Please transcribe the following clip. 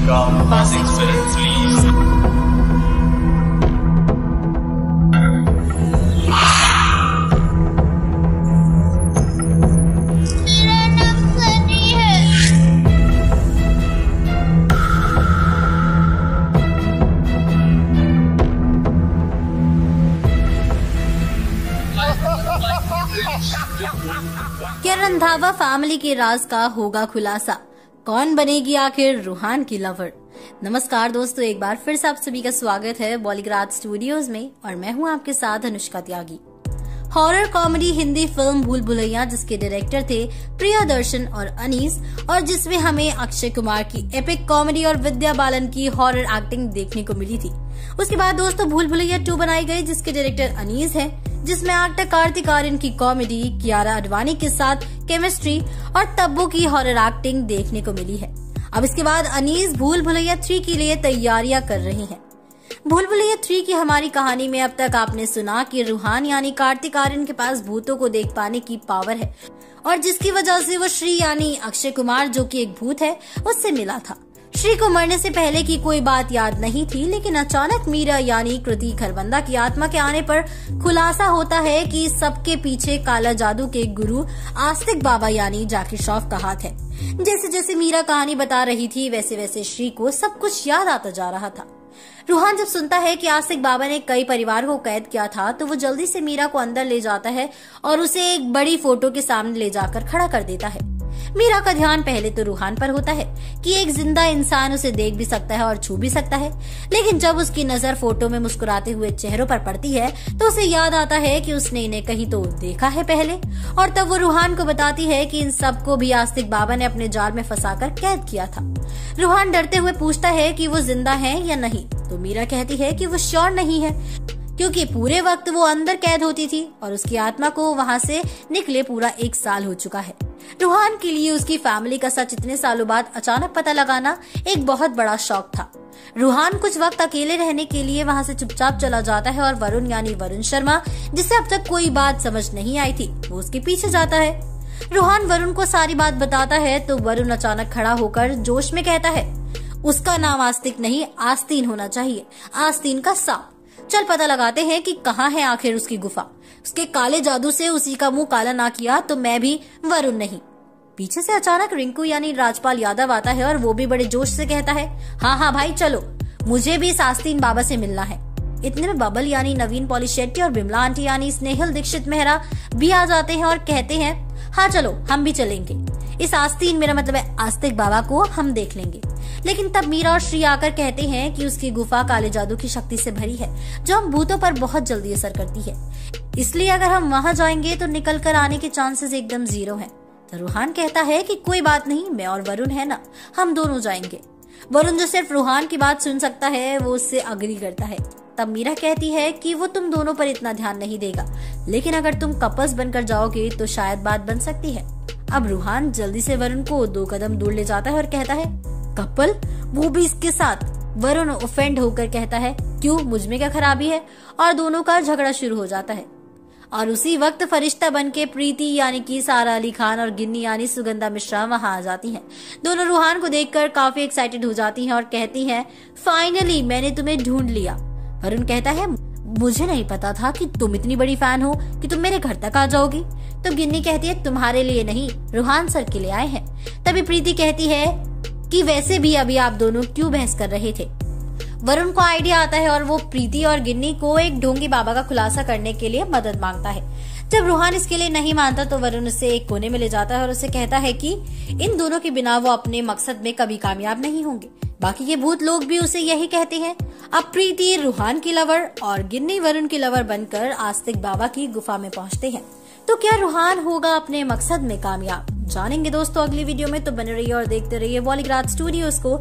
Classic Films, please. मेरा नाम सनी है। क्या रंधावा फैमिली के राज का होगा खुलासा? कौन बनेगी आखिर रूहान की लवर? नमस्कार दोस्तों, एक बार फिर से आप सभी का स्वागत है बॉलीग्राज स्टूडियोज में और मैं हूं आपके साथ अनुष्का त्यागी। हॉरर कॉमेडी हिंदी फिल्म भूल भुलैया, जिसके डायरेक्टर थे प्रियदर्शन और अनीस, और जिसमें हमें अक्षय कुमार की एपिक कॉमेडी और विद्या बालन की हॉरर एक्टिंग देखने को मिली थी। उसके बाद दोस्तों भूल भुलैया 2 बनाई गई, जिसके डायरेक्टर अनीस है, जिसमें एक्टर कार्तिक आर्यन की कॉमेडी, कियारा अडवाणी के साथ केमिस्ट्री और तब्बू की हॉरर एक्टिंग देखने को मिली है। अब इसके बाद अनीस भूल भुलैया 3 के लिए तैयारियां कर रही हैं। भूल भुलैया 3 की हमारी कहानी में अब तक आपने सुना कि रूहान यानी कार्तिक आर्यन के पास भूतों को देख पाने की पावर है और जिसकी वजह से वो श्री यानी अक्षय कुमार, जो कि एक भूत है, उससे मिला था। श्री को मरने से पहले की कोई बात याद नहीं थी, लेकिन अचानक मीरा यानी कृति खरबंदा की आत्मा के आने पर खुलासा होता है कि सबके पीछे काला जादू के गुरु आस्तिक बाबा यानी जाकिर श्रॉफ का हाथ है। जैसे जैसे मीरा कहानी बता रही थी, वैसे वैसे श्री को सब कुछ याद आता जा रहा था। रूहान जब सुनता है कि आस्तिक बाबा ने कई परिवार को कैद किया था, तो वो जल्दी से मीरा को अंदर ले जाता है और उसे एक बड़ी फोटो के सामने ले जाकर खड़ा कर देता है। मीरा का ध्यान पहले तो रूहान पर होता है कि एक जिंदा इंसान उसे देख भी सकता है और छू भी सकता है, लेकिन जब उसकी नजर फोटो में मुस्कुराते हुए चेहरों पर पड़ती है तो उसे याद आता है कि उसने इन्हें कहीं तो देखा है पहले, और तब वो रूहान को बताती है कि इन सबको भी आस्तिक बाबा ने अपने जाल में फंसाकर कैद किया था। रूहान डरते हुए पूछता है कि वो जिंदा है या नहीं, तो मीरा कहती है कि वो श्योर नहीं है, क्योंकि पूरे वक्त वो अंदर कैद होती थी और उसकी आत्मा को वहाँ से निकले पूरा 1 साल हो चुका है। रूहान के लिए उसकी फैमिली का सच इतने सालों बाद अचानक पता लगाना एक बहुत बड़ा शौक था। रूहान कुछ वक्त अकेले रहने के लिए वहाँ से चुपचाप चला जाता है और वरुण यानी वरुण शर्मा, जिसे अब तक कोई बात समझ नहीं आई थी, वो उसके पीछे जाता है। रूहान वरुण को सारी बात बताता है तो वरुण अचानक खड़ा होकर जोश में कहता है, उसका नाम आस्तिक नहीं आस्तीन होना चाहिए, आस्तीन का सांप। चल पता लगाते हैं कि कहाँ है आखिर उसकी गुफा। उसके काले जादू से उसी का मुंह काला ना किया तो मैं भी वरुण नहीं। पीछे से अचानक रिंकू यानी राजपाल यादव आता है और वो भी बड़े जोश से कहता है, हाँ हाँ भाई चलो, मुझे भी इस आस्तीन बाबा से मिलना है। इतने में बबल यानी नवीन पॉलीशेट्टी और बिमला आंटी यानी स्नेहल दीक्षित मेहरा भी आ जाते हैं और कहते हैं, हाँ चलो हम भी चलेंगे, इस आस्तीन मेरा मतलब है आस्तिक बाबा को हम देख लेंगे। लेकिन तब मीरा और श्री आकर कहते हैं कि उसकी गुफा काले जादू की शक्ति से भरी है, जो हम भूतों पर बहुत जल्दी असर करती है, इसलिए अगर हम वहाँ जाएंगे तो निकल कर आने के चांसेस एकदम 0 हैं। तो रूहान कहता है कि कोई बात नहीं, मैं और वरुण है ना, हम दोनों जाएंगे। वरुण जो सिर्फ रूहान की बात सुन सकता है, वो उससे अग्री करता है। तब मीरा कहती है कि वो तुम दोनों पर इतना ध्यान नहीं देगा, लेकिन अगर तुम कपल्स बनकर जाओगे तो शायद बात बन सकती है। अब रूहान जल्दी से वरुण को 2 कदम दूर ले जाता है और कहता है, कपल, वो भी इसके साथ। वरुण ऑफेंड होकर कहता है, क्यों, मुझ में क्या खराबी है, और दोनों का झगड़ा शुरू हो जाता है। और उसी वक्त फरिश्ता बनके प्रीति यानी कि सारा अली खान और गिन्नी यानी सुगंधा मिश्रा वहां आ जाती हैं। दोनों रूहान को देखकर काफी एक्साइटेड हो जाती हैं और कहती हैं, फाइनली मैंने तुम्हें ढूंढ लिया। वरुण कहता है, मुझे नहीं पता था कि तुम इतनी बड़ी फैन हो कि तुम मेरे घर तक आ जाओगी। तो गिन्नी कहती है, तुम्हारे लिए नहीं, रूहान सर के लिए आए हैं। तभी प्रीति कहती है कि वैसे भी अभी आप दोनों क्यों बहस कर रहे थे। वरुण को आइडिया आता है और वो प्रीति और गिन्नी को एक ढोंगी बाबा का खुलासा करने के लिए मदद मांगता है। जब रूहान इसके लिए नहीं मानता तो वरुण उसे एक कोने में ले जाता है और उसे कहता है कि इन दोनों के बिना वो अपने मकसद में कभी कामयाब नहीं होंगे। बाकी के भूत लोग भी उसे यही कहते हैं। अब प्रीति रूहान की लवर और गिन्नी वरुण की लवर बनकर आस्तिक बाबा की गुफा में पहुंचते हैं। तो क्या रूहान होगा अपने मकसद में कामयाब? जानेंगे दोस्तों अगली वीडियो में, तो बने रहिए और देखते रहिए बॉलीग्राज स्टूडियोज को।